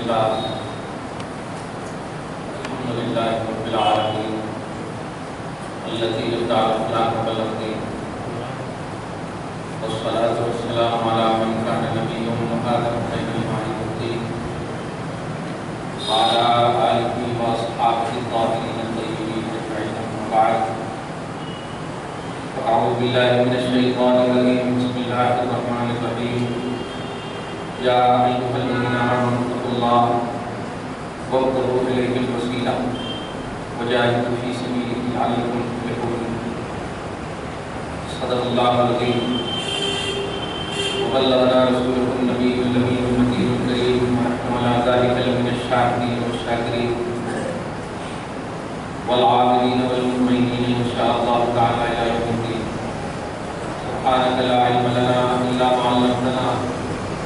لله رب العالمين الذي يبدع الأخلاق بالأخلاق والصلاة والسلام على من كان نبيا وآدم خير المعرفين وعلى آله وأصحابه الطاهرين الطيبين أجمعين أما بعد فأعوذ بالله من الشيطان الرجيم بسم الله الرحمن الرحيم يا أيها الذين آمنوا اتقوا الله وابتغوا إليه الوسيلة وجاهدوا في سبيله لعلكم تفلحون صدق الله العظيم وبلغنا رسوله النبي الأمين النبي الكريم ونحن على ذلك لمن الشاهدين والشاكرين والعاملين والمؤمنين إن شاء الله تعالى إلى يوم الدين سبحانك لا علم لنا إلا ما علمتنا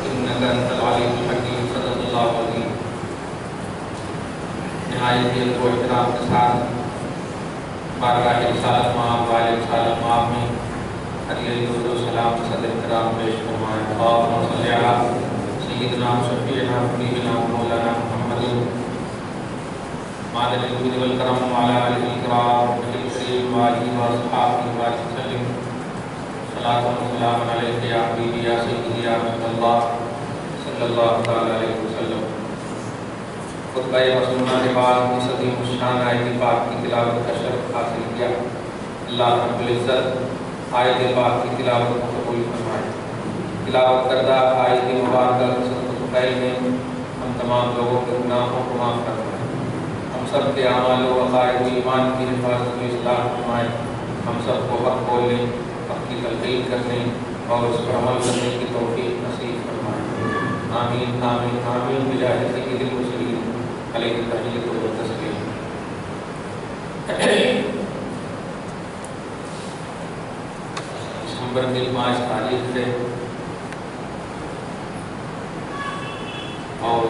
إنك أنت العليم الحكيم صدق الله العظيم نہایت ہی ادب و احترام کے ساتھ بارگاہ رسالت مآب والے رسالت مآب میں علیہ درود و سلام صدر کرام پیش فرمائے اللہم صلی علی سیدنا شفیعنا حبیبنا مولانا محمد معدن الجود والکرم وعلی آلہ الکرام الکریم وآلہ واصحابہ وسلم صلاۃ و سلام علیک یا حبیبی یا سیدی یا رسول اللہ صلی اللہ علیہ وسلم۔ خطبہ مسنونہ کے بعد اس عظیم الشان آیت پاک کی تلاوت کا شرف حاصل کیا۔ اللہ رب العزت آیت پاک کی تلاوت کو قبول فرمائے۔ تلاوت کردہ آیت مبارکہ رسول فضائل میں ہم تمام لوگوں کے گناہوں کو معاف فرمائے، ہم سب کے اعمال و عقائد و ایمان کی حفاظت و اصلاح فرمائے، ہم سب کو حق بولنے، حق کی تلقین کرنے اور اس پر عمل کرنے کی توفیق نصیب فرمائے۔ آمین آمین آمین بجاہ سید المرسلین علیہ التحیۃ و التسلیم۔ دسمبر کی 5 تاریخ سے اور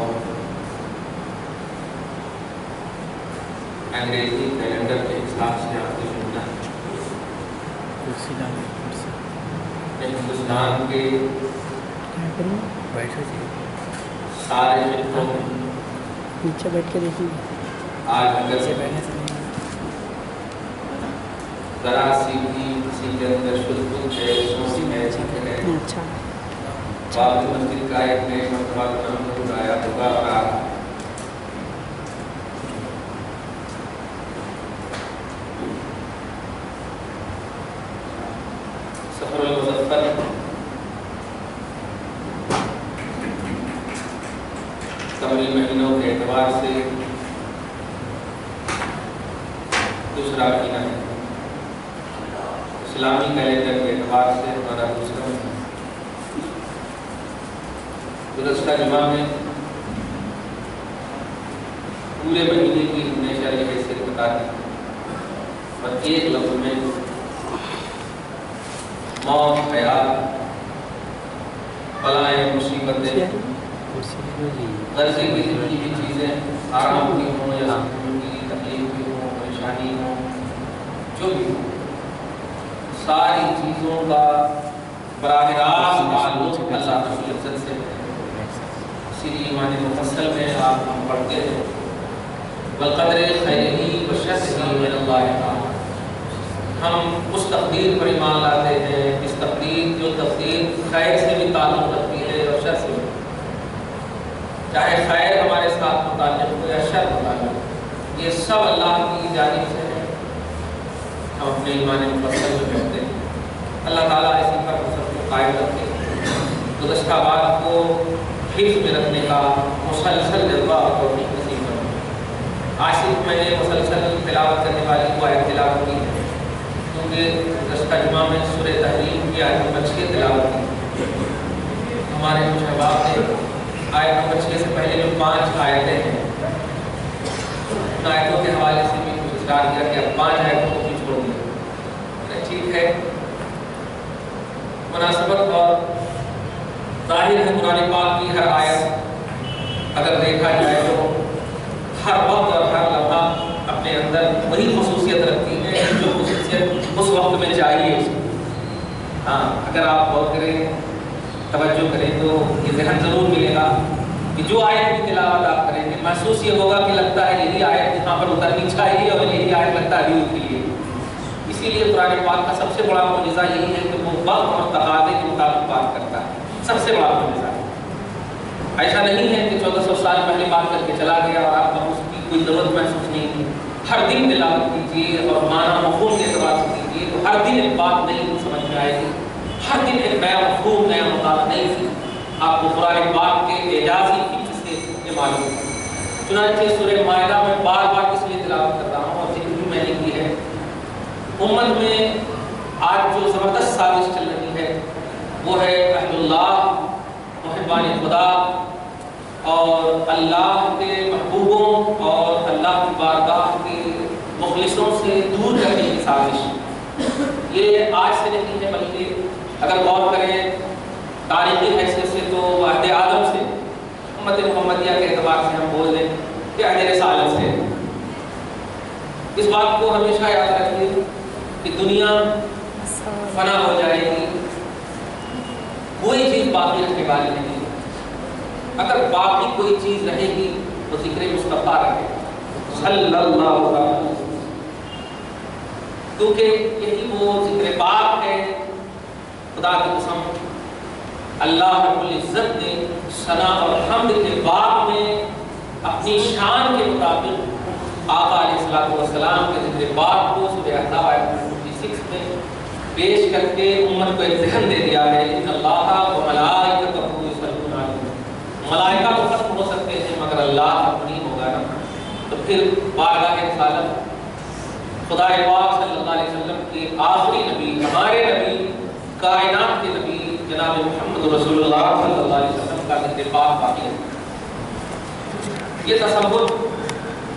انگریزی کیلنڈر کے حساب سے آپ کو سننا ہے ہندوستان کے سارے خطوں میں پیچھے بیٹھ کے دیکھیے آج اگر سے ذرا سی بھی کسی کے اندر شدھ ہے سوسی ہے ذکر ہے اچھا باب مسجد کا ایک نئے مرتبہ نام اٹھایا ہوگا اور آپ سفر المظفر قمری مہینوں کے اعتبار سے دوسرا مہینہ ہے، اسلامی کیلنڈر کے اعتبار سے ہمارا دوسرا مہینہ۔ گزشتہ جمعہ میں پورے مہینے کی ہم نے شرعی حیثیت بتا دی اور ایک لفظ میں موت، حیات، بلائیں، مصیبتیں، غرضی کی زندگی کی چیزیں آرام کی ہوں یا سکون کی، تکلیف کی ہوں، پریشانی ہو، جو بھی ہو، ساری چیزوں کا براہ راست تعلق اللہ رب العزت سے ہے۔ اسی لیے ایمان مفصل میں آپ ہم پڑھتے ہیں وَالْقَدْرِ خَيْرِهِ وَشَرِّهِ مِنَ اللَّهِ تَعَالَى۔ ہم اس تقدیر پر ایمان لاتے ہیں، اس تقدیر جو تقدیر خیر سے بھی تعلق رکھتی ہے اور شر سے بھی، چاہے خیر ہمارے ساتھ متعلق ہو یا شر متعلق، یہ سب اللہ کی جانب سے ہے۔ ہم اپنے ایمان مفصل میں پڑھتے ہیں اللہ تعالیٰ اسی پر سب کو قائم رکھے، گزشتہ بات کو حفظ میں رکھنے کا مسلسل جذبہ اور توفیق نصیب کرے۔ آج صرف میں نے مسلسل تلاوت کرنے والی کو آیت تلاوت کی ہے، کیونکہ گزشتہ جمعہ میں سورہ تحریم کی آیت نمبر 6 تلاوت کی۔ ہمارے کچھ احباب نے آیت نمبر 6 سے پہلے جو 5 آیتیں ہیں ان آیتوں کے حوالے سے بھی کچھ اصرار کیا کہ اب 5 آیتوں کو بھی چھوڑ دیا۔ ٹھیک ہے، مناسبت اور ظاہر ہے قرآن پاک کی ہر آیت اگر دیکھا جائے تو ہر وقت اور ہر لمحہ اپنے اندر وہی خصوصیت رکھتی ہے جو خصوصیت اس وقت میں چاہیے اس کو۔ ہاں، اگر آپ غور کریں، توجہ کریں تو یہ ذہن ضرور ملے گا کہ جو آیت کی تلاوت آپ کریں گے محسوس یہ ہوگا کہ لگتا ہے یہی آیت یہاں پر اترنی چاہیے اور یہی آیت لگتا ہے ابھی اتری ہے۔ اسی لیے قرآن پاک کا سب سے بڑا معجزہ یہی ہے کہ وہ وقت اور تقاضے کے مطابق بات کرتا ہے، سب سے بڑا معجزہ ہے۔ ایسا نہیں ہے کہ 1400 سال پہلے بات کر کے چلا گیا اور آپ کو اس کی کوئی ضرورت محسوس نہیں کی۔ ہر دن تلاوت کیجیے اور معنی مفہوم کے اعتبار سے کیجیے تو ہر دن ایک بات نئی سمجھ میں آئے گی، ہر دن ایک نیا مفہوم، نیا مقام نئی سی آپ کو قرآن پاک کے اعجازی فکر سے یہ معلوم ہے۔ چنانچہ سورہ مائدہ میں بار بار اس لیے تلاوت کر رہا ہوں اور ذکر بھی میں نے کی ہے، امت میں آج جو زبردست سازش چل رہی ہے وہ ہے اہل اللہ، محبان خدا اور اللہ کے محبوبوں اور اللہ کی بارگاہ کے مخلصوں سے دور کرنے کی سازش۔ یہ آج سے نہیں ہے بلکہ اگر غور کریں تاریخی حیثیت سے تو عہد آدم سے، امت محمدیہ کے اعتبار سے ہم بول دیں کہ عہد رسالت سے۔ اس بات کو ہمیشہ یاد رکھیے کہ دنیا فنا ہو جائے گی، کوئی چیز باقی رکھنے والی نہیں۔ اگر باقی کوئی چیز رہے گی تو ذکر مصطفیٰ رہے صلی اللہ علیہ وسلم، کیونکہ یہی وہ ذکر پاک ہے۔ خدا کی قسم اللہ رب العزت نے ثنا اور حمد کے باب میں اپنی شان کے مطابق آقا علیہ السلام کے ذکر پاک کو سورہ احزاب آیت 46 میں پیش کر کے امت کو ایک ذہن دے دیا ہے، ان اللہ و ملائکتہ یصلون علی النبی۔ ملائکہ تو ختم ہو سکتے ہیں مگر اللہ ختم نہیں ہوگا نا۔ تو پھر بارگاہ رسالت خدا پاک صلی اللہ علیہ وسلم کے آخری نبی، ہمارے نبی، کائنات کے نبی جناب محمد رسول اللہ صلی اللہ علیہ وسلم کا ذکر پاک باقی ہے۔ یہ تصور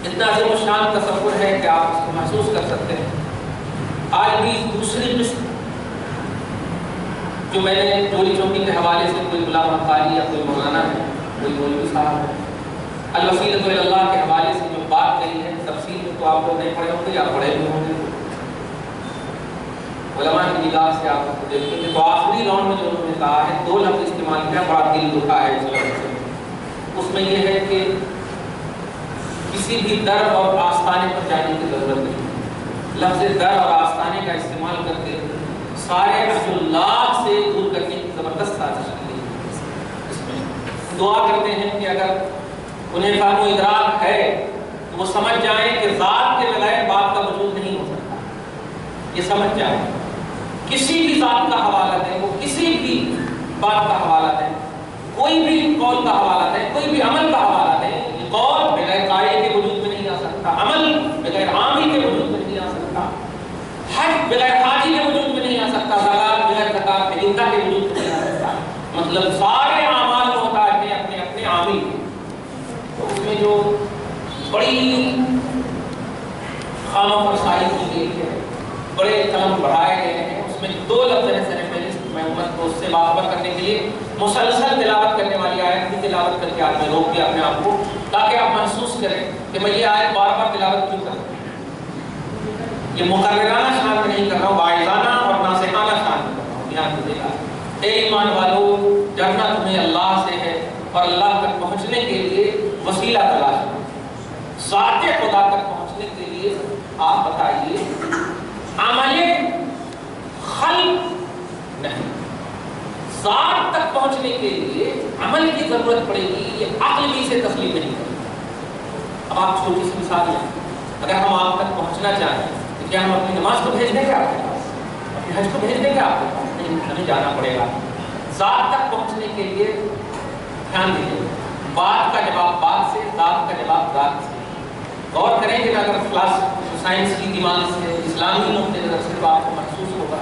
اتنا عظیم و شان تصور ہے کہ آپ اس کو محسوس کر سکتے ہیں۔ آج بھی دوسری قسم جو میں نے چوری چوکی کے حوالے سے کوئی غلام قاری یا کوئی مولانا ہے، کوئی مولوی صاحب ہے، الوسیلۃ الی اللہ کے حوالے سے جو بات کہی ہے تفصیل میں تو آپ لوگ نہیں پڑھے ہوں گے یا پڑھے بھی ہوں گے، علماء کی نگاہ سے آپ کو دیکھیں گے تو آخری راؤنڈ میں جو انہوں نے کہا ہے، دو لفظ استعمال کیا، بڑا دل دکھا ہے اس لفظ سے۔ اس میں یہ ہے کہ کسی بھی در اور آستانے پر جانے کی ضرورت نہیں۔ لفظ در اور آستانے کا استعمال کر کے سارے رسول اللہ سے دور کرنے کی زبردست سازش کی ہے۔ اس میں دعا کرتے ہیں کہ اگر انہیں فہم و ادراک ہے تو وہ سمجھ جائیں کہ ذات کے بغیر بات کا وجود نہیں ہو سکتا، یہ سمجھ جائیں۔ کسی بھی ذات کا حوالہ دیں، وہ کسی بھی بات کا حوالہ دیں، کوئی بھی قول کا حوالہ دیں، کوئی بھی عمل کا حوالہ دیں، قول بغیر قائل کے وجود میں نہیں آ سکتا، عمل بغیر عامی کے وجود میں نہیں آ سکتا، حج بغیر حاجی کے وجود میں نہیں آ سکتا، زکات بغیر زکات کے ہندا کے وجود میں نہیں آ سکتا۔ مطلب سارے اعمال محتاج ہیں اپنے اپنے عامل کے۔ تو اس میں جو بڑی خامہ فرسائی کی گئی ہے، بڑے قلم بڑھائے گئے ہیں، اس میں دو لفظ ہیں صرف میں امت کو اس سے باخبر کرنے کے لیے مسلسل تلاوت کرنے والی آیت بھی تلاوت کر کے آپ نے روک دیا اپنے آپ کو، تاکہ آپ محسوس کریں کہ میں یہ آیت بار بار تلاوت کیوں کروں۔ یہ مقررانہ شان میں نہیں کر رہا ہوں، واعظانہ اور ناصحانہ شان میں کر رہا ہوں۔ دھیان دیجیے گا، اے ایمان والو، ڈرنا تمہیں اللہ سے ہے اور اللہ تک پہنچنے کے لیے وسیلہ تلاش کرو۔ ذات خدا تک پہنچنے کے لیے آپ بتائیے عمل خلق نہیں، ذات تک پہنچنے کے لیے عمل کی ضرورت پڑے گی، یہ عقل بھی سے تسلیم نہیں کرے۔ اب آپ چھوٹی سی مثال لیں، اگر ہم آپ تک پہنچنا چاہیں تو کیا ہم اپنی نماز کو بھیج دیں گے آپ کے پاس، اپنے حج کو بھیج دیں گے آپ کے پاس؟ نہیں، ہمیں جانا پڑے گا۔ ذات تک پہنچنے کے لیے دھیان دیجیے، بات کا جواب بات سے، ذات کا جواب ذات سے۔ غور کریں کہ اگر کلاس سائنس کی دماغ سے، اسلامی نقطۂ نظر سے تو آپ کو محسوس ہوگا۔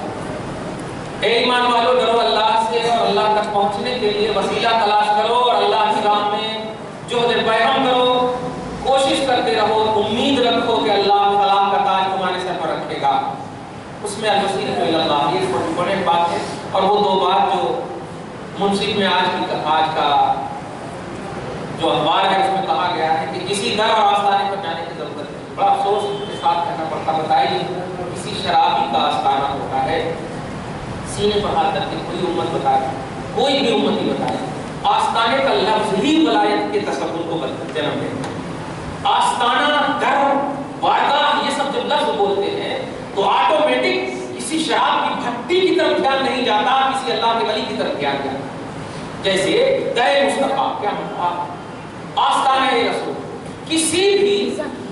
اے ایمان والو، ڈرو اللہ سے اور اللہ تک پہنچنے کے لیے وسیلہ تلاش کرو اور اللہ کی راہ میں جہد پیغام کرو، کوشش کرتے رہو، امید رکھو کہ اللہ فلاح کا تاج تمہارے سر پر رکھے گا۔ اس میں الوسیلۃ الی اللہ یہ امپورٹنٹ بات ہے۔ اور وہ دو بات جو منصف میں آج کا جو اخبار ہے اس میں کہا گیا ہے کہ کسی در اور آستانے پر جانے کی ضرورت نہیں۔ بڑا افسوس کے ساتھ کہنا پڑتا، بتائیے کسی شرابی کا آستانہ ہوتا ہے، سینے پر ہاتھ رکھ کے کوئی امت بتائے، کوئی بھی امت ہی بتائے، آستانے آستانے کا لفظ ہی ولایت کے تصور کو جنم دیتا ہے۔ آستانہ، در، بارگاہ، یہ سب جب لفظ بولتے ہیں تو آٹومیٹک کسی شراب کی بھٹی کی طرف دھیان نہیں جاتا، کسی اللہ کے ولی کی طرف دھیان جاتا۔ جیسے در مصطفیٰ، کیا مطلب؟ آستانہ رسول، کسی بھی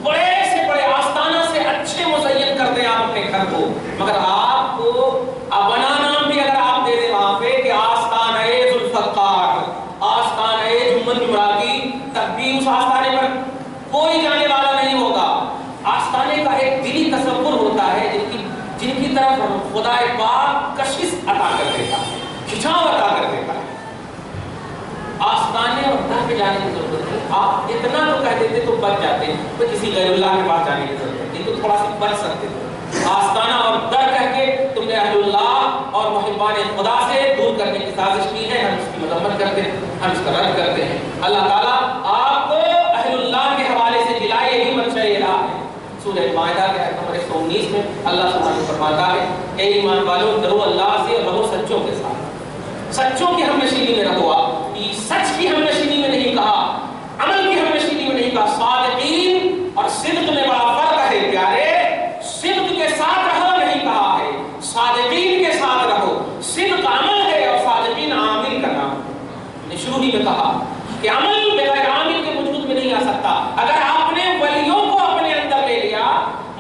بڑے سے بڑے آستانہ سے اچھے مزین کر دیں آپ اپنے گھر کو، مگر آپ کو بنا نام بھی اگر آپ دے دیں وہاں پہ کہ آستانہ ذوالفقار، آستانہ جمن جمراتی، تب بھی اس آستانے پر کوئی جانے والا نہیں ہوگا۔ آستانے کا ایک دلی تصور ہوتا ہے جن کی طرف خدا پاک کشش عطا کر دیتا ہے، کھچاؤ عطا کر دیتا ہے۔ آستانے اور در پہ جانے کی ضرورت نہیں، آپ اتنا تو کہہ دیتے تو بچ جاتے، تو کسی غیر اللہ کے پاس جانے کی ضرورت نہیں، تو تھوڑا سا بچ سکتے تھے۔ آستانہ اور در کہہ کے تم نے اہل اللہ اور محبان خدا سے دور کرنے کی سازش کی ہے، ہم اس کی مذمت کرتے ہیں، ہم اس کا رد کرتے ہیں۔ اللہ تعالیٰ آپ کو اہل اللہ کے حوالے سے دلائے یہی منشا الہ ہے۔ سورہ مائدہ کے آیت نمبر 119 میں اللہ سبحانہ فرماتا ہے، اے ایمان والو ڈرو اللہ سے اور رہو سچوں کے ساتھ۔ سچوں کی ہم نشینی میں رہو، آپ سچ کی ہم نشینی میں نہیں کہا، عمل کی ہم نشینی میں نہیں کہا۔ صادقین اور صدق میں بڑا فرق ہے پیارے، صدق کے ساتھ رہو نہیں کہا ہے، صادقین کے ساتھ رہو۔ صدق عمل ہے اور صادقین عامل کا نام ہے۔ شروع ہی میں کہا کہ عمل بغیر عامل کے وجود میں نہیں آ سکتا۔ اگر آپ نے ولیوں کو اپنے اندر لے لیا،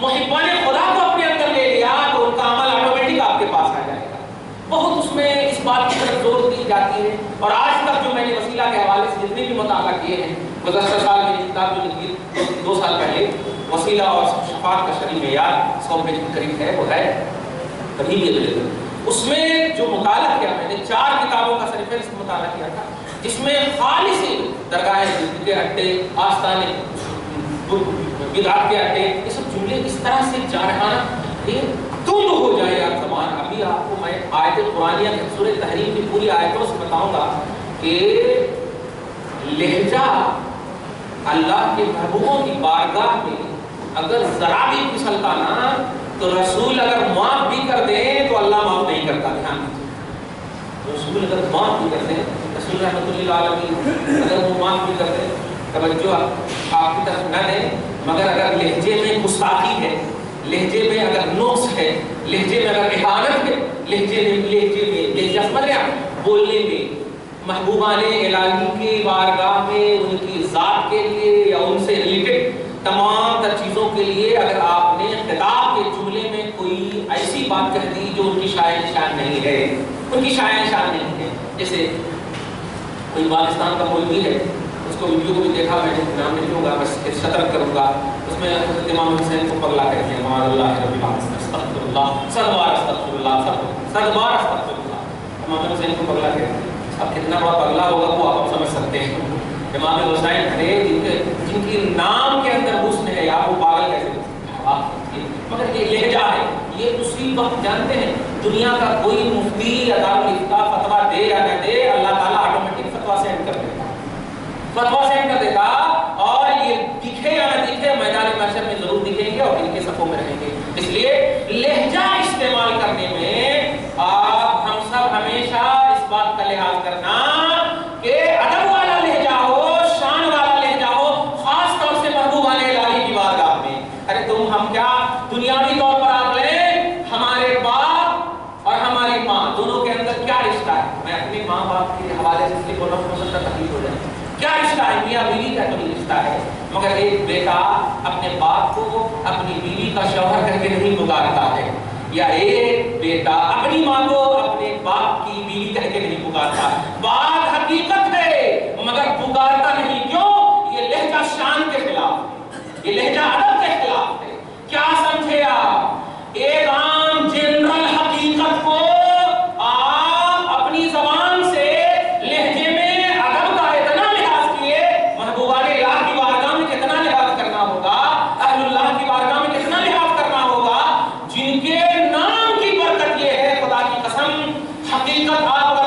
محبان خدا کو اپنے اندر لے لیا، تو ان کا عمل آٹومیٹک آپ کے پاس آ جائے گا۔ بہت اس میں اس بات کی طرف زور دی جاتی ہے، اور آج تک جو میں نے وسیلہ کے حوالے سے جتنے بھی مطالعہ کیے ہیں، گزشتہ سال میری کتاب جو لکھی 2 سال پہلے، وسیلہ اور شفاعت کا شرعی معیار 100 پیج کے قریب ہے، وہ ہے اس میں جو مطالعہ کیا میں نے 4 کتابوں کا سرفہرست مطالعہ کیا تھا، جس میں خالص درگاہ کے اڈے، آستانے، بدعت کے اڈے، یہ سب جملے اس طرح سے جارحانہ تند ہو جائے آپ زبان۔ ابھی آپ کو میں آیت قرآنیہ کے سورہ تحریم کی پوری آیتوں سے بتاؤں گا کہ لہجہ اللہ کے محبوبوں کی بارگاہ میں اگر ذرا بھی پھسلتا نا، تو رسول اگر معاف بھی کر دیں تو اللہ معاف نہیں کرتا۔ دھیان دیجیے، رسول اگر معاف بھی کر دیں، رسول رحمۃ اللہ علیہ اگر وہ معاف بھی کر دیں، توجہ آپ کی طرف نہ دیں، مگر اگر لہجے میں گستاخی ہے، لہجے میں اگر نقص ہے، لہجے میں اگر احانت ہے، لہجہ سمجھ رہے ہیں، بولنے میں محبوبان الہی کی بارگاہ میں ان کی ذات کے لیے یا ان سے ریلیٹڈ تمام تر چیزوں کے لیے اگر آپ نے خطاب کے جملے میں کوئی ایسی بات کہہ دی جو ان کی شائع شان نہیں ہے، ان کی شائع شان نہیں ہے، جیسے کوئی پاکستان کا مولوی ہے، اس کو ویڈیو کو بھی دیکھا، میں نام نہیں لوں گا، بس شطرت کروں گا، اس میں حضرت امام حسین کو پگلا کہتے ہیں، معاذ اللہ رب العالمین، استغفر اللہ، صدبار استغفر اللہ، صدبار استغفر اللہ، امام حسین کو پگلا کہتے ہیں۔ اب کتنا بڑا پگلا ہوگا وہ آپ سمجھ سکتے ہیں۔ امام حسین ہے جن کی نام کے اندر حسن ہے، آپ وہ پاگل کیسے ہو سکتے ہیں؟ مگر یہ لہجہ ہے، یہ اسی وقت جانتے ہیں دنیا کا کوئی مفتی یا دارالفتہ فتویٰ دے یا نہ دے، اللہ تعالیٰ آٹومیٹک فتویٰ سینڈ کر دیتا، فتویٰ سینڈ کر دیتا، اور یہ دکھے یا نہ دکھے میدان محشر میں ضرور دکھیں گے اور ان کے صفوں میں رہیں گے۔ اس لیے لہجہ استعمال کرنے میں آپ ہم سب ہمیشہ اس بات کا لحاظ کرنا کہ ادب والا لہجہ ہو، شان والا لہجہ ہو، خاص طور سے محبوبان الہی کی بارگاہ میں۔ ارے تم ہم کیا دنیاوی طور پر آپ لیں، ہمارے باپ اور ہماری ماں دونوں کے اندر کیا رشتہ ہے؟ میں اپنے ماں باپ کے حوالے سے اس لیے بول رہا ہوں، ہو سکتا تکلیف ہو جائے، کیا رشتہ ہے؟ میاں بیوی کا کوئی رشتہ ہے، مگر ایک بیٹا اپنے باپ کو اپنی بیوی کا شوہر کہہ کے نہیں پکارتا ہے، یا ایک بیٹا اپنی ماں کو اپنے باپ کی بیوی کہہ کے نہیں پکارتا۔ بات حقیقت ہے مگر پکارتا نہیں، کیوں؟ یہ لہجہ شان کے خلاف ہے، یہ لہجہ ادب کے خلاف ہے۔ کیا سمجھے آپ؟ ایک عام جنرل حقیقت کو آپ اپنی زبان سے لہجے میں ادب کا اتنا لحاظ کیے، محبوبان الہ کی بارگاہ میں کتنا لحاظ کرنا ہوگا، اہل اللہ کی بارگاہ میں کتنا لحاظ کرنا ہوگا، جن کے نام کی برکت یہ ہے، خدا کی قسم حقیقت آپ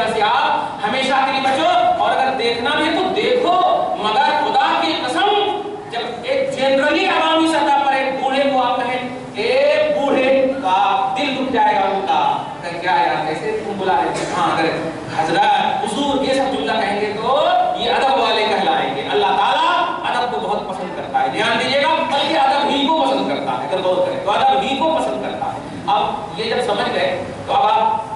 ہمیشہ سے آپ ہمیشہ کے لیے بچو، اور اگر دیکھنا بھی ہے تو دیکھو، مگر خدا کی قسم جب ایک جنرلی عوامی سطح پر ایک بوڑھے کو آپ کہیں اے بوڑھے، کا دل رک جائے گا ان کا کہ کیا یار کیسے تم بلا رہے تھے، ہاں اگر حضرت حضور یہ سب جملہ کہیں گے تو یہ ادب والے کہلائیں گے۔ اللہ تعالیٰ ادب کو بہت پسند کرتا ہے، دھیان دیجیے گا، بلکہ ادب ہی کو پسند کرتا ہے، اگر غور کریں تو ادب ہی کو پسند کرتا ہے۔ اب یہ جب سمجھ گئے تو اب آپ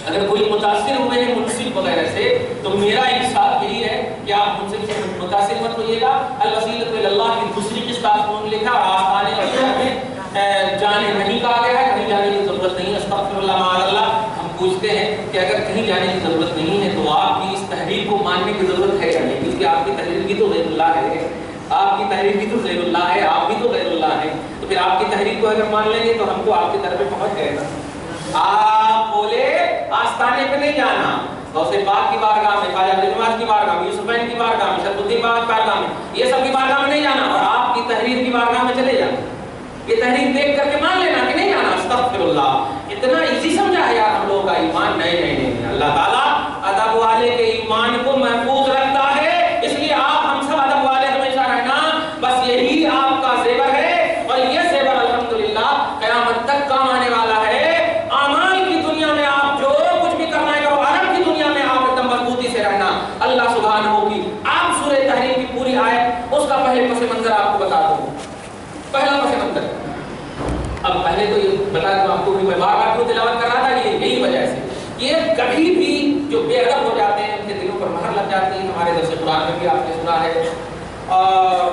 اگر کوئی متاثر ہوئے ہیں منصف وغیرہ سے تو میرا انصاف یہی ہے کہ آپ ان سے متاثر مت ہوئیے گا۔ الوسیلۃ الی اللہ کی دوسری قسط آپ نے لکھا، آستانے اور میں جانے نہیں کہا گیا ہے، کہیں جانے کی ضرورت نہیں، استغفر اللہ معاذ اللہ۔ ہم پوچھتے ہیں کہ اگر کہیں جانے کی ضرورت نہیں ہے تو آپ کی اس تحریر کو ماننے کی ضرورت ہے یا نہیں، کیونکہ آپ کی تحریر بھی تو غیر اللہ ہے، آپ کی تحریر بھی تو غیر اللہ ہے، آپ بھی تو غیر اللہ ہے، تو پھر آپ کی تحریر کو اگر مان لیں گے تو ہم کو آپ کی طرف پہنچ جائے گا۔ آپ بولے آستانے پہ نہیں جانا، غوث پاک کی بارگاہ میں، خواجہ نواز کی بارگاہ میں، یوسف کی بارگاہ میں، شرف الدین کی بارگاہ میں، یہ سب کی بارگاہ میں نہیں جانا، اور آپ کی تحریر کی بارگاہ میں چلے جانا، یہ تحریر دیکھ کر کے مان لینا کہ نہیں جانا۔ استغفر اللہ، اتنا ایزی سمجھا ہے یار ہم لوگوں کا ایمان؟ نہیں، اللہ تعالیٰ ادب والے کے ایمان کو محفوظ رکھتا ہے، اس لیے آپ ہم سب ادب والے ہمیشہ رہنا، بس یہی آپ کا زیور ہے، اور یہ زیور الحمدللہ قیامت تک کام آنے والا ہے۔ اعمال کی دنیا میں آپ جو کچھ بھی کرنا ہے کرو، عرب کی دنیا میں آپ ایک دم مضبوطی سے رہنا۔ اللہ سبحانہ کی آپ سورہ تحریم کی پوری آیت، اس کا پہلے پس منظر آپ کو بتا دوں، پہلا پس منظر۔ اب پہلے تو یہ بتا دوں آپ کو، میں بار بار کیوں تلاوت کر رہا تھا، یہ یہی وجہ سے یہ کبھی بھی جو بے ادب ہو جاتے ہیں ان کے دلوں پر مہر لگ جاتی ہے۔ ہمارے درس قرآن میں بھی آپ نے سنا ہے، اور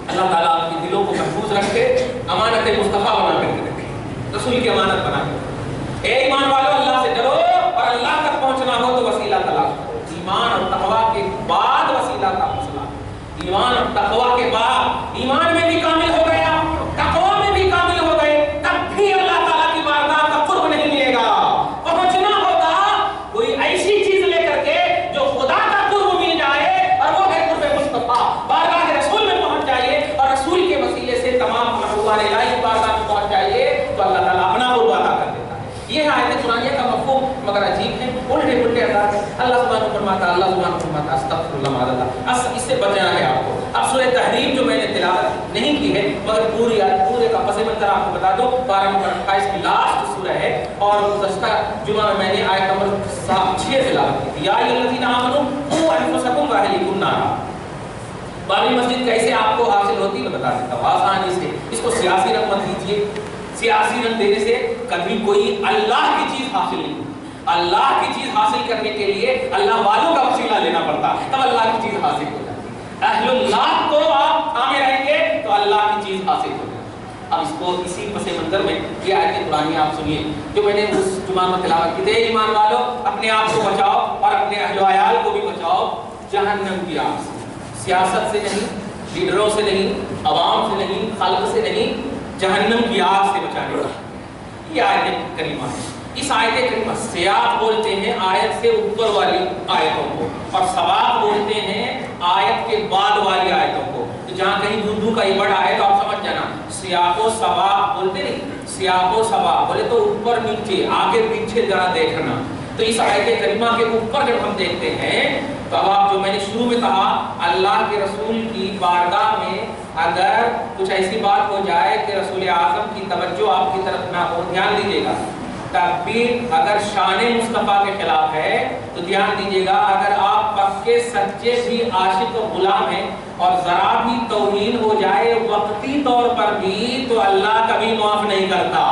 اللہ تعالیٰ آپ کے دلوں کو محفوظ رکھے، امانت مصطفیٰ بنا کر کے رکھے، رسول کی امانت بنا کے۔ اے ایمان والو اللہ سے ڈرو، اور اللہ تک پہنچنا ہو تو وسیلہ تلاش کرو۔ ایمان اور تقویٰ کے بعد وسیلہ کا مسئلہ، ایمان اور تقویٰ کے بعد، ایمان میں بھی کامل ہو گیا، تقویٰ میں بھی کامل ہو گئے، تب بھی اللہ تعالیٰ کی بارگاہ کا قرب نہیں ملے گا۔ پہنچنا ہوگا کوئی ایسی چیز لے کر کے جو خدا کا قرب مل جائے، اور وہ ہے قرب مصطفیٰ، بارگاہ رسول میں پہنچ جائیے، اور رسول کے وسیلے سے تمام محبوبان الہی کی بارگاہ میں پہنچ جائیے، تو اللہ تعالیٰ اپنا قرب عطا کر دیتا ہے۔ یہ آیت قرآنیہ کا مفہوم مگر عجیب ہے، الٹے پلٹے انداز میں اللہ سبحانہ فرماتا، استغفر اللہ معاذ اللہ، اس سے بچنا ہے آپ کو۔ اب سورہ تحریم جو میں نے تلاوت نہیں کی ہے مگر پورے کا پس منظر آپ کو بتا دو، 12 نمبر 28 کی لاسٹ سورہ ہے، اور گزشتہ جمعہ میں نے آیت نمبر 6 تلاوت کی تھی، یا ایھا الذین آمنوا قوا انفسکم واہلیکم نارا۔ بابری مسجد کیسے آپ کو حاصل ہوتی ہے میں بتا دیتا ہوں آسانی سے، اس کو سیاسی رنگ مت دیجیے، سیاسی رنگ دینے سے کبھی کوئی اللہ کی چیز حاصل نہیں ہوتی۔ اللہ کی چیز حاصل کرنے کے لیے اللہ والوں کا وسیلہ لینا پڑتا ہے، تب اللہ کی چیز حاصل ہو جاتی ہے۔ اہل اللہ کو آپ تھامے رہیں گے تو اللہ کی چیز حاصل ہو جاتی ہے۔ اب اس کو اسی پس منظر میں یہ آیت قرآنی آپ سنیے جو میں نے اس جمعہ میں تلاوت کی تھی، ایمان والو اپنے آپ کو بچاؤ اور اپنے اہل و عیال کو بھی بچاؤ جہنم کی آگ سے، سیاست سے نہیں، لیڈروں سے نہیں، عوام سے نہیں، خلق سے نہیں، جہنم کی آگ سے بچانے کا یہ آیت کریمہ ہے۔ اس آیت کریمہ سیاق بولتے ہیں آیت سے اوپر والی آیتوں کو، اور سباق بولتے ہیں آیت کے بعد والی آیتوں کو۔ تو جہاں کہیں اردو کا یہ ورڈ آئے تو آپ سمجھ جانا، سیاق و سباق بولتے نہیں، سیاق و سباق بولے تو اوپر نیچے آگے پیچھے ذرا دیکھنا۔ تو اس آیت کریمہ کے اوپر جب ہم دیکھتے ہیں تو اب آپ جو میں نے شروع میں کہا، اللہ کے رسول کی بارگاہ میں اگر کچھ ایسی بات ہو جائے کہ رسول اعظم کی توجہ آپ کی طرف نہ ہو، دھیان دیجیے گا، تب بھی اگر شان مصطفیٰ کے خلاف ہے تو دھیان دیجیے گا، اگر آپ پکے سچے بھی عاشق و غلام ہیں اور ذرا بھی توہین ہو جائے وقتی طور پر بھی تو اللہ کبھی معاف نہیں کرتا۔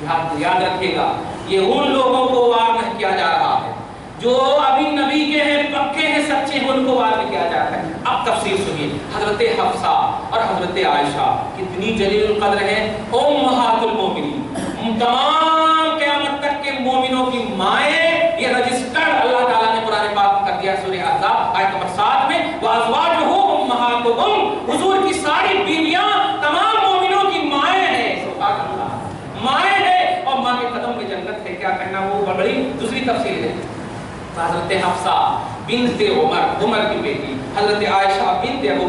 یاد رکھیے گا، یہ ان لوگوں کو وارن کیا جا رہا ہے جو ابھی نبی کے ہیں، پکے ہیں، سچے ہیں، ان کو وارن کیا جا رہا ہے۔ اب تفسیر سنیے، حضرت حفصہ اور حضرت عائشہ کتنی جلیل القدر ہیں، امہات المومنین، تمام قیامت تک کے مومنوں کی مائیں، یہ رجسٹر اللہ تعالیٰ نے قرآن پاک میں کر دیا سورہ احزاب آیت نمبر 7 میں، وَأَزْوَاجُهُ أُمَّهَاتُهُمْ، حضور کی ساری بیویاں تمام مومنوں کی مائیں ہیں، سبحان اللہ، مائیں ہیں، اور ماں کے قدم میں جنت ہے، کیا کہنا وہ بڑی دوسری تفصیل ہے۔ حضرت حفصہ بنت عمر کی بیٹی، حضرت عائشہ بنت ابو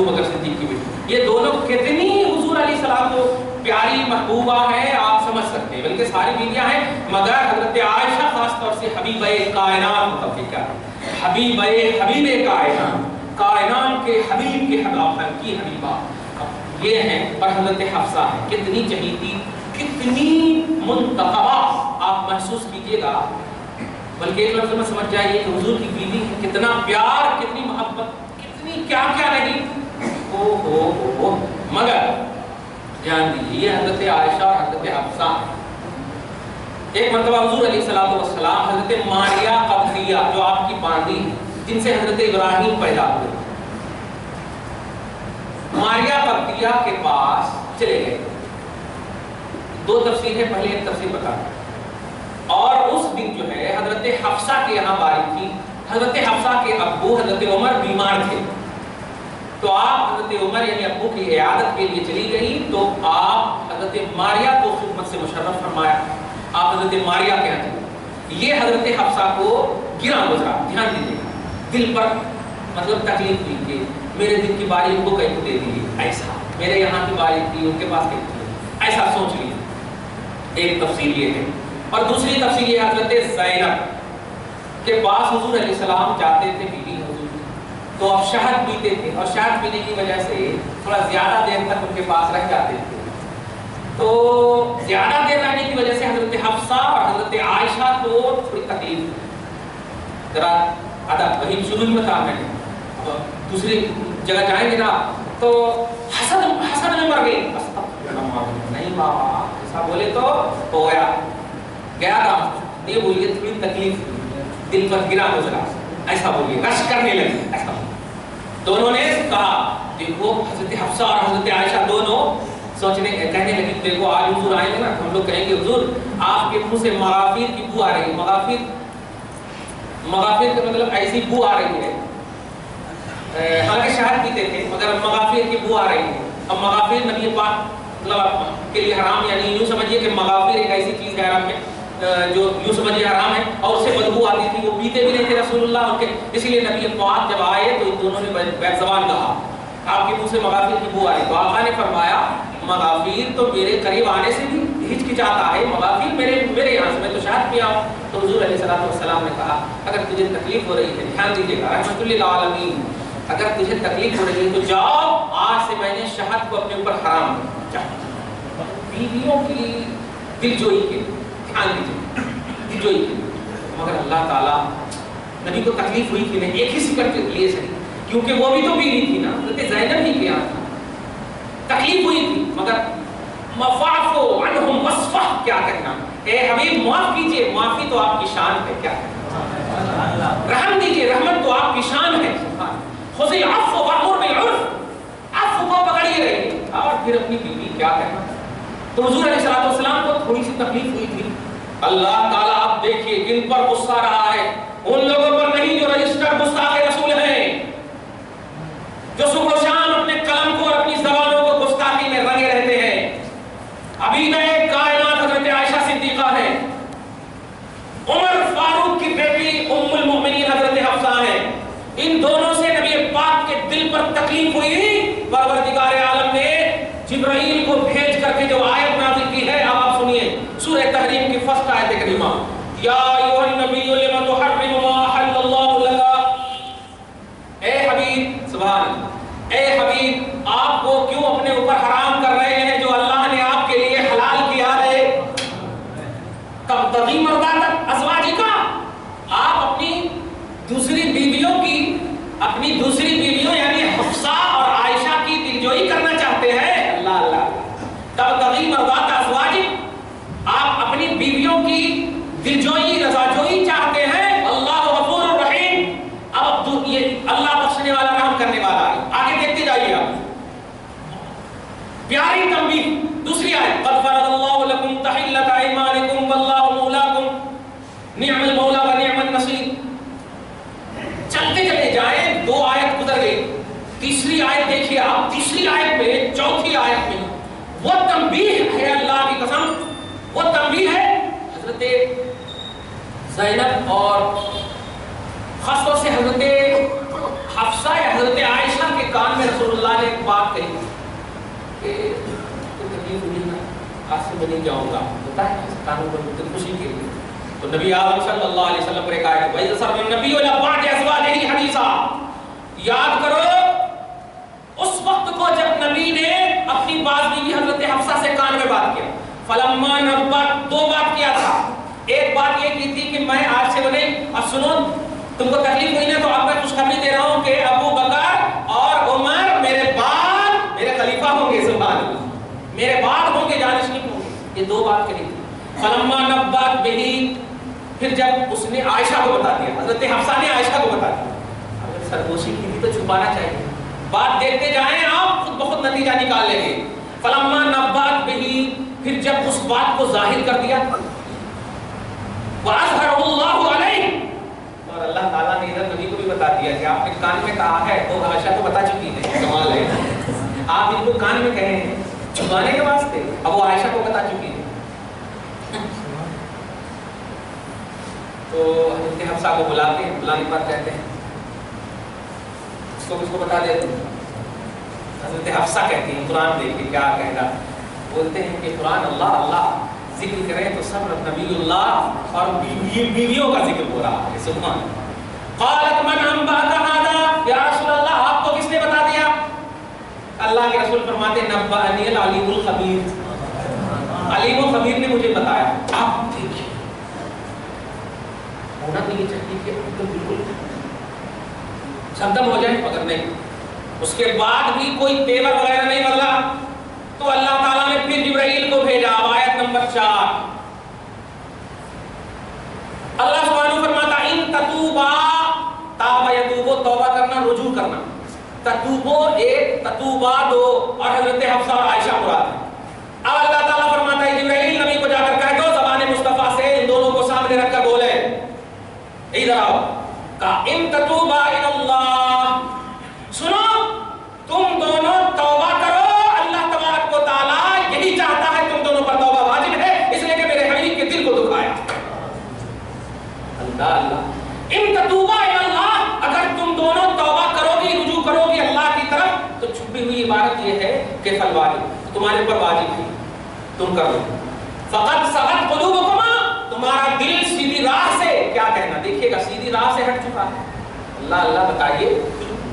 بکر صدیق کی بیٹی، یہ دونوں کتنی حضور علیہ السلام کو پیاری محبوبہ ہیں آپ سمجھ سکتے ہیں، بلکہ ساری بیویاں ہیں مگر حضرت عائشہ خاص طور لفظ حبیب کائنات متفق ہے. حبیب کائنات، کائنات کے حبیب کے حبیب کی حبیبہ یہ ہیں. اور حضرت حفصہ ہے. کتنی چہیتی، کتنی منتخبہ. آپ محسوس کیجئے گا، بلکہ ایک لفظ میں سمجھ جائیے کہ حضور کی بیوی ہے. کتنا پیار، کتنی محبت، کتنی کیا کیا نہیں. او مگر جان دیجیے یہ حضرت عائشہ اور حضرت حفصہ ہیں. ایک مرتبہ حضور علیہ الصلوۃ والسلام حضرت ماریہ قبطیہ جو آپ کی باندی ہے، جن سے حضرت ابراہیم پیدا ہوئے، ماریہ قبطیہ کے پاس چلے گئے. دو تفسیر ہے، پہلے ایک تفسیر بتا. اور اس دن جو ہے حضرت حفصہ کے یہاں باری تھی. حضرت حفصہ کے ابو حضرت عمر بیمار تھے، تو آپ حضرت عمر یعنی ابو کی عیادت کے لیے چلی گئی. تو آپ حضرت ماریہ کو خدمت سے مشرف فرمایا. آپ حضرت ماریہ کے یہاں چلے. یہ حضرت حفصہ کو گراں گزرا. دھیان دیجیے گا، دل پر مطلب تکلیف ہوئی کہ میرے دل کی باری ان کو کہیں تو دے دیجیے. ایسا میرے یہاں کی باری تھی، ان کے پاس کہیں تھی، ایسا سوچ لیا. ایک تفسیر یہ ہے. اور دوسری تفسیر یہ حضرت زینب کے پاس حضور علیہ السلام جاتے تھے، بیوی حضور کی، تو اب شہد پیتے تھے اور شہد پینے کی وجہ سے تھوڑا زیادہ دیر تک ان کے پاس رہ جاتے تھے. تو زیادہ دیر رہنے کی وجہ سے حضرت حفصہ اور حضرت عائشہ کو تھوڑی تکلیف ہوئی. ذرا ادب وہی شروع میں کہا میں نے، دوسری جگہ جائیں گے نا تو حسد میں مر گئی. نہیں بابا ایسا بولے تو ہو گیا کام. یہ بولیے تھوڑی تکلیف دل پر گرا گزرا، ایسا بولیے. رش کرنے لگی ایسا. دونوں نے کہا دیکھو حضرت حفصہ اور حضرت عائشہ دونوں سوچنے کہنے لگی دیکھو آج حضور آئیں گے نا ہم لوگ کہیں گے حضور آپ کے منہ سے مغافیر کی بو آ رہی ہے. مغافیر کا مطلب ایسی بو آ رہی ہے. حالانکہ شہد پیتے تھے مگر مغافیر کی بو آ رہی ہے. اب مغافیر نبی پاک مطلب کے لیے حرام، یعنی یوں سمجھیے کہ مغافر ایک ایسی چیز ہے حرام میں جو یوں سمجھیے حرام ہے اور اس سے بدبو آتی تھی. وہ پیتے بھی نہیں تھے رسول اللہ ان کے، اس لیے نبی پاک جب آئے تو ان دونوں نے بیک زبان کہا آپ کے منہ سے مغافر کی بو آئی. تو آقا نے فرمایا مغافیر تو میرے قریب آنے سے بھی ہچکچاتا ہے، مغافیر میرے یہاں سے، میں تو شہد پیا ہوں. تو حضور علیہ السلام نے کہا اگر تجھے تکلیف ہو رہی ہے، دھیان دیجیے گا رحمۃ للعالمین، اگر تجھے تکلیف ہو رہی ہے تو جاؤ آج سے میں نے شہد کو اپنے اوپر حرام کیا. بیویوں کی دلجوئی کے دھیان دیجیے، دلجوئی کے. مگر اللہ تعالیٰ نبی کو تکلیف ہوئی تھی نا ایک ہی سکر کے لیے صحیح، کیونکہ وہ بھی تو بیوی تھی نا، حضرت زینب ہی کے یہاں تھا. تکلیف ہوئی تھی مگر مفعفو عنہم وصفہ کیا کہنا. اے حبیب معاف کیجئے، معافی تو آپ کی شان ہے. کیا کہنا؟ رحم دیجئے، رحمت تو آپ کی شان ہے. خذ العفو وامر بالعرف، عفو کو پکڑیے رہیے. اور پھر اپنی بیوی کیا کہنا. تو حضور علیہ السلام کو تھوڑی سی تکلیف ہوئی تھی. اللہ تعالیٰ آپ دیکھیے کن پر غصہ رہا ہے. ان لوگوں پر نہیں جو رجسٹر گستاخ رسول ہیں، جو صبح و شام اپنے قلم کو اور اپنی زبانوں کو گستاخی میں رنگے رہتے ہیں. ابھی نئے کائنات حضرت عائشہ صدیقہ ہے، عمر فاروق کی بیٹی ام المؤمنین حضرت حفصہ ہیں. ان دونوں سے نبی پاک کے دل پر تکلیف ہوئی. پروردگار عالم نے جبرائیل کو بھیج کر کے جو آیت نازل کی ہے آپ سنیے. سورہ تحریم کی فرسٹ آیت کریمہ، یا ایھا النبی لم تحرم ما احل اللہ لک. اے حبیب، سبحان اللہ، اے حبیب آپ کو کیوں اپنے اوپر حرام کر رہے ہیں جو اللہ نے آپ کے لیے حلال کیا ہے. تبتغی مرضات ازواجک، آپ اپنی دوسری بیویوں کی، اپنی دوسری بیویوں یعنی حفصہ اور عائشہ کی دلجوئی کرنا چاہتے ہیں. اللہ اللہ، تبتغی مرضات ازواجک، آپ اپنی بیویوں کی دلجوئی رضاجوئی چاہتے ہیں. اللہ غفور الرحیم، اب یہ اللہ بخشنے والا رحم کرنے والا ہے. آگے دیکھتے جائیے آپ. پیاری تنبیہ دوسری آیت، قد فرض اللہ لکم تحلۃ ایمانکم واللہ مولاکم نعم المولا و نعم النصیر. چلتے چلتے جائیں، دو آیت گزر گئی. تیسری آیت دیکھیے آپ. تیسری آیت میں، چوتھی آیت میں وہ تنبیہ ہے، اللہ کی قسم وہ تنبیہ ہے. حضرت زینب اور خاص طور سے حضرت حفصہ یا حضرت عائشہ کے کان میں رسول اللہ نے ایک بات کہی کہ تکلیف ہوئی نا، آج سے میں نہیں جاؤں گا. ہوتا ہے کانوں پر خوشی کے لیے تو نبی اعظم صلی اللہ علیہ وسلم پر ایک آیت ہے وَإِذْ أَسَرَّ النَّبِيُّ إِلَىٰ بَعْضِ أَزْوَاجِهِ حَدِيثًا، یاد کرو اس وقت کو جب نبی نے اپنی بعض بیوی حضرت حفصہ سے کان میں بات کیا. فلما نبت، دو بات کیا تھا. ایک بات یہ کی تھی کہ میں آج سے نہیں، اب سنو تم کو تکلیف ہوئی نا تو اب میں خوشخبری دے رہا ہوں کہ ابو بکر اور عمر میرے بعد میرے خلیفہ ہوں گے، سبحان اللہ، میرے بعد ہوں گے، جانشین ہوں گے. یہ دو بات کہی تھی. فلما نبت بہی، پھر جب اس نے عائشہ کو بتا دیا، حضرت حفصہ نے عائشہ کو بتا دیا. اگر سرگوشی کی تھی تو چھپانا چاہیے، بات دیکھتے جائیں آپ خود بخود نتیجہ نکال لیں گے. فلما نبت بہی، پھر جب اس بات کو ظاہر کر دیا، وَأَظْهَرَهُ اللَّهُ عَلَيْهِ، اور اللہ تعالیٰ نے ادھر نبی کو بھی بتا دیا کہ آپ نے کان میں کہا ہے تو عائشہ کو بتا چکی ہے. کمال ہے، آپ ان کو کان میں کہے ہیں چھپانے کے واسطے، اب وہ عائشہ کو بتا چکی ہے. تو حضرت حفصہ کو بلاتے ہیں، بلانے پر کہتے ہیں اس کو بتا دیتے ہیں. حضرت حفصہ کہتی ہیں، قرآن دیکھیں کیا کہہ رہا، بولتے ہیں کہ قرآن اللہ اللہ ذکر کریں تو سب نبی اللہ اور بیویوں کا ذکر ہو رہا ہے. سبحان قالت من انبأك هذا، یا رسول اللہ آپ کو کس نے بتا دیا؟ اللہ کے رسول فرماتے نبأنی العلیم الخبیر، علیم الخبیر نے مجھے بتایا. آپ دیکھیے ہونا تو یہ چاہیے کہ بالکل ختم ہو جائے، مگر نہیں. اس کے بعد بھی کوئی پیور وغیرہ نہیں بدلا تو اللہ تعالیٰ نے پھر جبرائیل کو بھیجا. آیت نمبر 4 اللہ سبحانہ فرماتا ان تتوبا، تاب یتوبو توبہ کرنا، رجوع کرنا. تتوبو ایک، تتوبا دو، اور حضرت حفصہ اور عائشہ مراد ہے. اب اللہ تعالیٰ فرماتا ہے جبرائیل نبی کو جا کر کہہ دو زبان مصطفیٰ سے ان دونوں کو سامنے رکھ کر بولے ادھر آؤ، کہا ان تتوبا الی اللہ، سنو تم دونوں توبہ کرو، اللہ تبارک و تعالیٰ یہی چاہتا ہے، تم دونوں پر توبہ واجب ہے، اس لیے کہ میرے حبیب کے دل کو دکھایا. اللہ اللہ ان تتوبا الی اللہ، اگر تم دونوں توبہ کرو گی، رجوع کرو گی اللہ کی طرف، تو چھپی ہوئی عبارت یہ ہے کہ فالواجب، تمہارے پر واجب ہے، تم کر لو. فقط صغت قلوبکما، تمہارا دل سیدھی راہ سے، کیا کہنا دیکھیے گا، سیدھی راہ سے ہٹ چکا ہے. اللہ اللہ بتائیے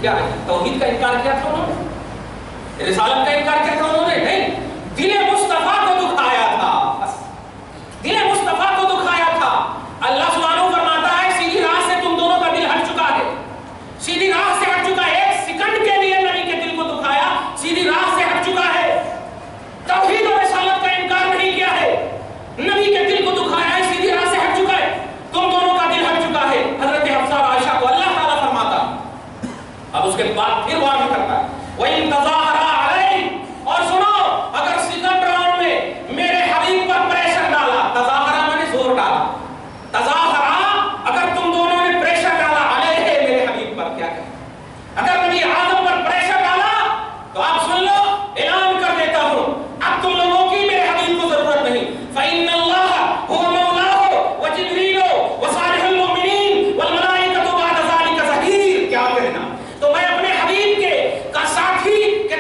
کیا ہے؟ توحید کا انکار کیا تھا انہوں نے، رسالت کا انکار کیا تھا انہوں نے؟ نہیں، دل مصطفیٰ کو دکھایا تھا، دل مصطفیٰ کو دکھایا تھا. اللہ سبحانہ فرماتا ہے سیدھی راہ سے تم دونوں کا دل ہٹ چکا ہے، سیدھی راہ سے ہٹ چکا ہے. ایک سیکنڈ کے لیے نبی کے دل کو دکھایا، سیدھی راہ سے ہٹ چکا ہے. توحید اور رسالت کا انکار نہیں کیا ہے، نبی کے دل کو دکھایا ہے، سیدھی راہ سے ہٹ چکا ہے، تم دونوں کا دل ہٹ چکا ہے. حضرت حفصہ اور عائشہ کو اللہ تعالیٰ فرماتا. اب اس کے بعد پھر واضح کرتا ہے وَإِن تَظَاهَرَا عَلَيْهِ، اور سنو اگر سیکنڈ راؤنڈ میں میرے حبیب پر پریشر ڈالا، تظاہرہ میں نے زور ڈالا، تظاہرہ اگر تم دونوں نے پریشر ڈالا علیہ میرے حبیب پر، کیا کہیں اگر نبی اعظم پر پریشر ڈالا تو آپ سن لو، اعلان کر دیتا ہوں اب تم لوگوں کی میرے حبیب کو ضرورت نہیں. فَإِنَّ اللَّهَ هُوَ مَوْلَاهُ وَجِبْرِيلُ وَصَالِحُ الْمُؤْمِنِينَ وَالْمَلَائِكَةُ بَعْدَ ذَلِكَ ظَهِيرٌ. کیا کہنا، تو میں اپنے حبیب کے کا ساتھی کے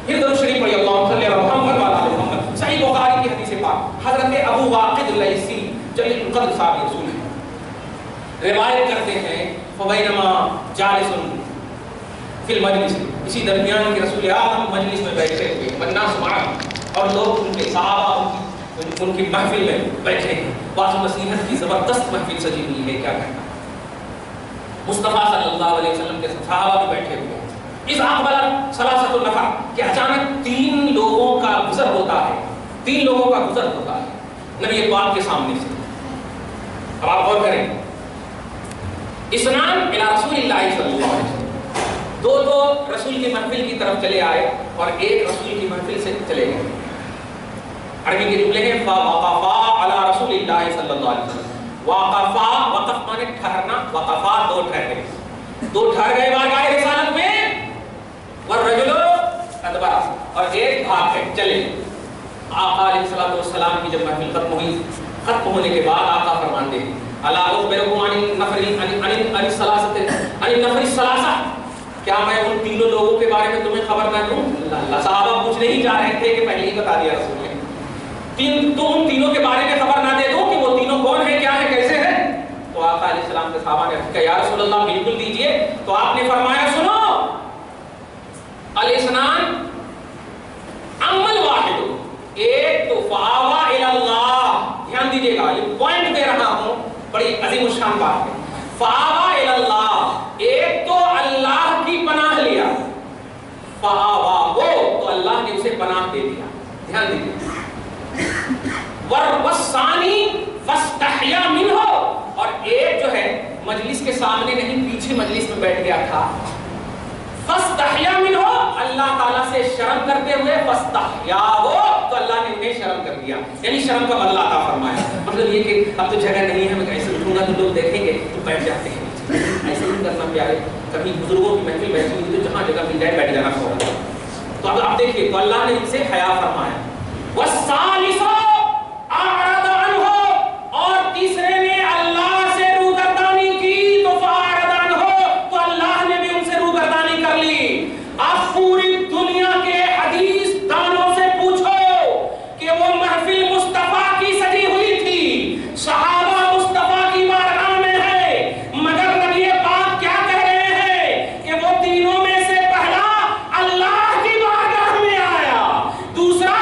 پھر درود شریف پڑھی اللہم صلی علی محمد وعلی آل محمد. صحیح بخاری کی حدیث پاک حضرت ابو واقد اللیثی جلیل القدر صحابی رسول ہیں روایت کرتے ہیں فبینما جالس فی المجلس، اسی درمیان کے رسول اعظم مجلس میں بیٹھے ہوئے والناس معه، اور لوگ ان کے صحابہ ان کی محفل میں بیٹھے ہیں. واض نصیحت کی زبردست محفل سجی ہوئی ہے. کیا کہنا مصطفیٰ صلی اللہ علیہ وسلم کے صحابہ بھی بیٹھے ہوئے ہیں. اس اقبل ثلاثۃ النفر کہ اچانک 3 لوگوں کا گزر ہوتا ہے، 3 لوگوں کا گزر ہوتا ہے نبی پاک کے سامنے سے. اب آپ غور کریں، اسنان الی رسول اللہ صلی اللہ علیہ وسلم، دو رسول کی محفل کی طرف چلے آئے اور ایک رسول کی محفل سے چلے گئے. عربی کے جملے ہیں فوقفا علی رسول اللہ صلی اللہ علیہ وسلم. وقفا، وقف مانے ٹھہرنا، وقفا 2 ٹھہر گئے، 2 ٹھہر گئے بارگاہ رسالت میں. والرجل ادبر، اور ایک بھاگ گئے چلے. آقا علیہ الصلوۃ والسلام کی جب محفل ختم ہوئی، ختم ہونے کے بعد آقا فرماتے ہیں الا اخبرکم عن النفر الثلاثہ، کیا میں ان 3 لوگوں کے بارے میں تمہیں خبر نہ دوں؟ اللہ صحابہ پوچھنے ہی جا رہے تھے کہ پہلے ہی بتا دیا رسول نے. تو ان 3 کے بارے میں خبر نہ دے دو کہ وہ 3 کون ہیں، کیا ہیں، کیسے ہیں؟ تو آقا علیہ السلام کے صحابہ نے کہا یا رسول اللہ بالکل دیجئے. تو آپ نے فرمایا سنو، الاسنان عمل واحد، ایک تو فآوا الی اللہ، دھیان دیجئے گا یہ پوائنٹ دے رہا ہوں، بڑی عظیم الشان بات ہے. فآوا الی اللہ، ایک تو اللہ کی پناہ لیا، فآوا ہو تو اللہ نے اسے پناہ دے دیا. دھیان دیجئے. والثانی فاستحیا منہ، اور ایک جو ہے مجلس کے سامنے نہیں پیچھے مجلس میں بیٹھ گیا تھا. فاستحیا منہ، اللہ تعالیٰ سے شرم کرتے ہوئے فاستحیا ہو تو اللہ نے انہیں شرم کر دیا، یعنی شرم کا بدلہ عطا فرمایا. مطلب یہ کہ اب تو جگہ نہیں ہے، میں ایسے اٹھوں گا تو لوگ دیکھیں گے تو بیٹھ جاتے ہیں. ایسے نہیں کرنا پیارے. کبھی بزرگوں کی محفل بیٹھی ہوئی تو جہاں جگہ مل جائے بیٹھ جانا فوراً. تو اب آپ دیکھیے تو اللہ نے ان سے حیا فرمایا. والثالث اعرض عنہ، اور تیسرے نے اللہ سے روگردانی کی تو فاعرض عنہ، تو اللہ نے بھی ان سے روگردانی کر لی. آپ پوری دنیا کے حدیث دانوں سے پوچھو کہ وہ محفل مصطفیٰ کی سجی ہوئی تھی، صحابہ مصطفیٰ کی بارگاہ میں ہے، مگر نبی پاک کیا کہہ رہے ہیں کہ وہ 3 میں سے پہلا اللہ کی بارگاہ میں آیا، دوسرا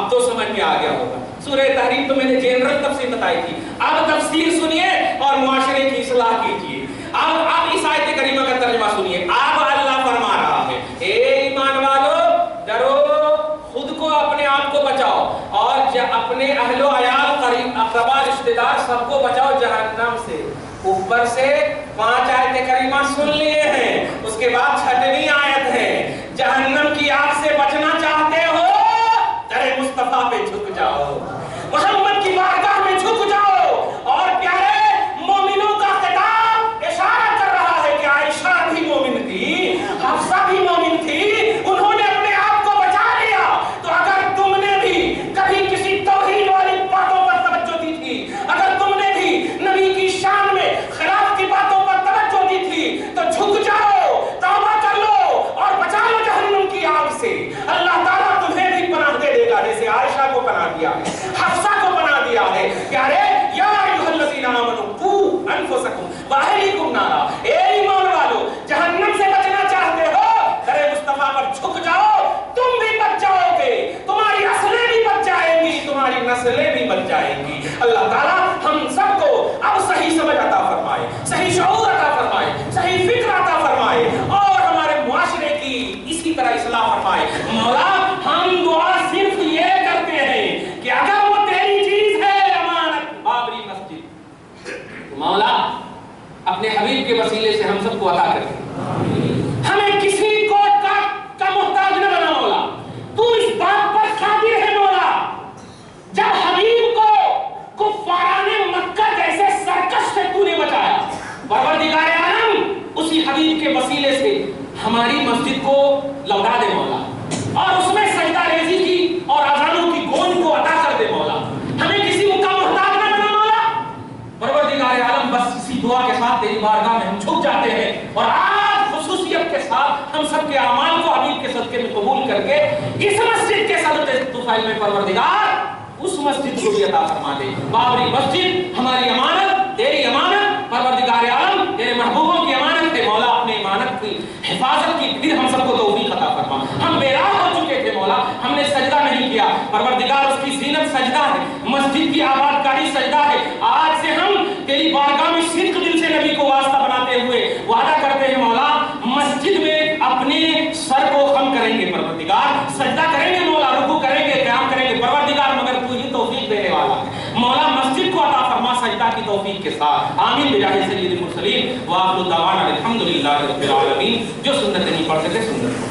اب تو سمجھ میں آ گیا ہوگا. سورہ تحریم تو میں نے جنرل تفسیر بتائی تھی. اب تفسیر سنیے اور معاشرے کی اصلاح کیجیے. اب اس آیت کریمہ کا ترجمہ سنیے. اب اللہ فرما رہا ہے اے ایمان والو ڈرو, خود کو اپنے آپ کو بچاؤ اور اپنے اہل و عیال قریب اقربا رشتہ دار سب کو بچاؤ جہنم سے. اوپر سے 5 آیت کریمہ سن لیے ہیں, اس کے بعد 6ویں آیت ہے جہنم کی آگ سے بچنا چاہتے ہو در مصطفیٰ پہ جھک جاؤ, محمد کی بارگاہ میں جھک جاؤ. اور پیارے مومنوں کا خطاب اشارہ کر رہا ہے کہ عائشہ بھی مومن تھی, حفصہ بھی مومن تھی, انہوں نے اپنے آپ کو بچا لیا. تو اگر تم نے بھی کبھی کسی توہین والی باتوں پر توجہ دی تھی, اگر تم نے بھی نبی کی شان میں خلاف کی باتوں پر توجہ دی تھی, تو جھک جاؤ, توبہ کر لو اور بچا لو جہنم کی آگ سے. اللہ تعالیٰ تمہیں بھی پناہ دے دے گا جیسے عائشہ کو پناہ دیا ہے, حفصہ کو پناہ دیا ہے. پیارے یا ایھا الذین آمنوا قوا انفسکم واہلیکم نارا, اے ایمان والو جہنم سے بچنا چاہتے ہو در مصطفیٰ پر جھک جاؤ, تم بھی بچ جاؤ گے, تمہاری نسلیں بھی بچ جائیں گی, تمہاری نسلیں بھی بچ جائیں گی. اللہ تعالیٰ ہم سب کو اب صحیح سمجھ عطا فرمائے, صحیح شعور عطا فرمائے, صحیح فکر عطا فرمائے اور ہمارے معاشرے کی اسی طرح اصلاح فرمائے. مولا ہم دعا صرف یہ کرتے ہیں کہ اگر وہ تیری چیز ہے امانت بابری مسجد, مولا اپنے حبیب کے وسیلے سے ہم سب کو عطا کر دے, ہمیں کسی کو کا محتاج نہ بنا. مولا تو اس بات پر قادر ہے. مولا جب حبیب کو کفاران مکہ جیسے سرکش سے تو نے بچایا, پروردگار عالم اسی حبیب کے وسیلے سے ہماری مسجد کو لوٹا دے مولا, اور اس میں سجدہ ریزی کی اور اذانوں کی گونج کو عطا کر دے. مولا ہمیں کسی کا محتاج نہ بنا. مولا پروردگار عالم بس اسی دعا کے ساتھ تیری بارگاہ میں ہم جھک جاتے ہیں, اور آج خصوصیت کے ساتھ ہم سب کے اعمال کو حبیب کے صدقے میں قبول کر کے اس مسجد کے صدقے طفیل میں پروردگار اس مسجد کو بھی عطا فرما دے. بابری مسجد ہماری امانت, تیری امانت پروردگار عالم, تیرے محبوبوں کی امانت ہے. مولا اپنے امانت کی حفاظت کی پھر ہم سب کو توفیق عطا فرما. ہم بیراہ ہو چکے تھے مولا, ہم نے سجدہ نہیں کیا. پروردگار اس کی زینت سجدہ ہے, مسجد کی آباد کاری سجدہ ہے. آج سے ہم تیری بارگاہ میں صدق دل سے نبی کو واسطہ بناتے ہوئے وعدہ کرتے ہیں مولا مسجد میں اپنے سر کو خم کریں گے. پروردگار سجدہ کریں گے, مولا رکوع کریں گے, قیام کریں گے. پروردگار مگر تو ہی توفیق دینے والا ہے. مولا مسجد کو عطا فرما سجدہ کی توفیق کے ساتھ. آمین بجاہ سید المرسلین وآخر دعوانا الحمدللہ رب العالمین. جو سنت نہیں پڑھ سکے سنت